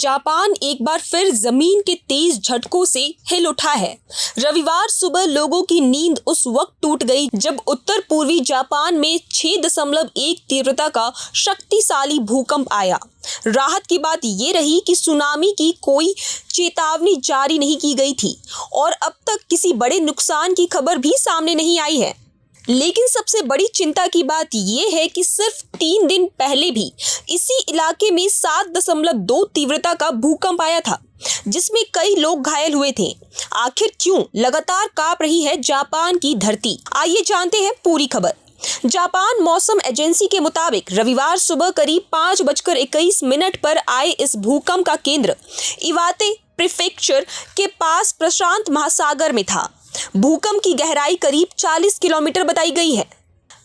Japan एक बार फिर जमीन के तेज झटकों से हिल उठा है। रविवार सुबह लोगों की नींद उस वक्त टूट गई जब उत्तर पूर्वी जापान में 6.1 तीव्रता का शक्तिशाली भूकंप आया। राहत की बात ये रही कि सुनामी की कोई चेतावनी जारी नहीं की गई थी और अब तक किसी बड़े नुकसान की खबर भी सामने नहीं आई है। लेकिन सबसे बड़ी चिंता की बात यह है कि सिर्फ 3 दिन पहले भी इसी इलाके में 7.2 तीव्रता का भूकंप आया था, जिसमें कई लोग घायल हुए थे। आखिर क्यों लगातार कांप रही है जापान की धरती? आइए जानते हैं पूरी खबर। जापान मौसम एजेंसी के मुताबिक रविवार सुबह करीब 5:21 पर आए इस भूकंप का केंद्र इवाते प्रीफेक्चर के पास प्रशांत महासागर में था। भूकंप की गहराई करीब 40 किलोमीटर बताई गई है।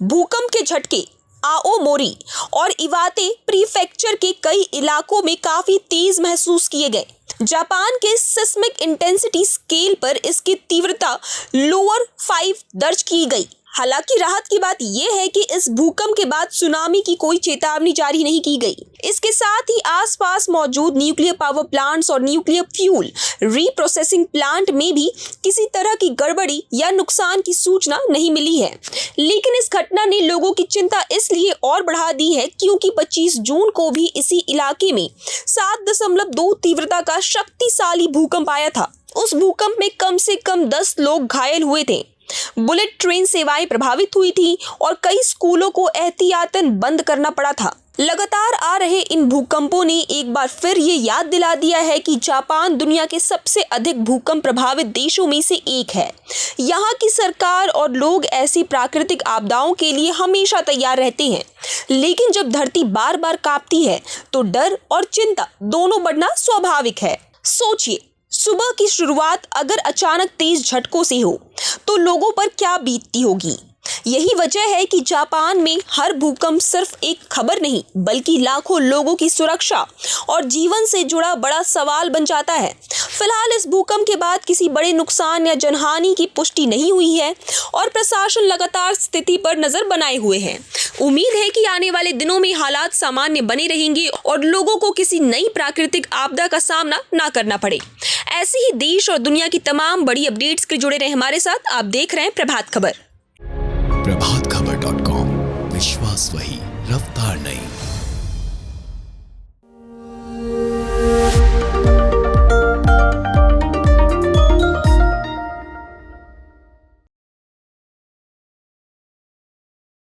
भूकंप के झटके आओमोरी और इवाते प्रीफेक्चर के कई इलाकों में काफी तेज महसूस किए गए। जापान के सिस्मिक इंटेंसिटी स्केल पर इसकी तीव्रता लोअर 5 दर्ज की गई। हालांकि राहत की बात यह है कि इस भूकंप के बाद सुनामी की कोई चेतावनी जारी नहीं की गई। इसके साथ ही आसपास मौजूद न्यूक्लियर पावर प्लांट्स और न्यूक्लियर फ्यूल रीप्रोसेसिंग प्लांट में भी किसी तरह की गड़बड़ी या नुकसान की सूचना नहीं मिली है। लेकिन इस घटना ने लोगों की चिंता इसलिए और बढ़ा दी है क्योंकि 25 जून को भी इसी इलाके में 7.2 तीव्रता का शक्तिशाली भूकंप आया था। उस भूकंप में कम से कम 10 लोग घायल हुए थे। बुलेट ट्रेन सेवाएं प्रभावित हुई थी और कई स्कूलों को एहतियातन बंद करना पड़ा था। लगातार आ रहे इन भूकंपों ने एक बार फिर ये याद दिला दिया है कि जापान दुनिया के सबसे अधिक भूकंप प्रभावित देशों में से एक है। यहाँ की सरकार और लोग ऐसी प्राकृतिक आपदाओं के लिए हमेशा तैयार रहते हैं, लेकिन जब धरती बार बार कांपती है तो डर और चिंता दोनों बढ़ना स्वाभाविक है। सोचिए, सुबह की शुरुआत अगर अचानक तेज झटकों से हो तो लोगों पर क्या बीतती होगी। यही वजह है कि जापान में हर भूकंप सिर्फ एक खबर नहीं बल्कि लाखों लोगों की सुरक्षा और जीवन से जुड़ा बड़ा सवाल बन जाता है। फिलहाल इस भूकंप के बाद किसी बड़े नुकसान या जनहानि की पुष्टि नहीं हुई है और प्रशासन लगातार स्थिति पर नजर बनाए हुए है। उम्मीद है कि आने वाले दिनों में हालात सामान्य बने रहेंगे और लोगों को किसी नई प्राकृतिक आपदा का सामना ना करना पड़े। ऐसी ही देश और दुनिया की तमाम बड़ी अपडेट्स के जुड़े रहे हमारे साथ। आप देख रहे हैं प्रभात खबर। प्रभातखबर.com, विश्वास वही, रफ्तार नहीं।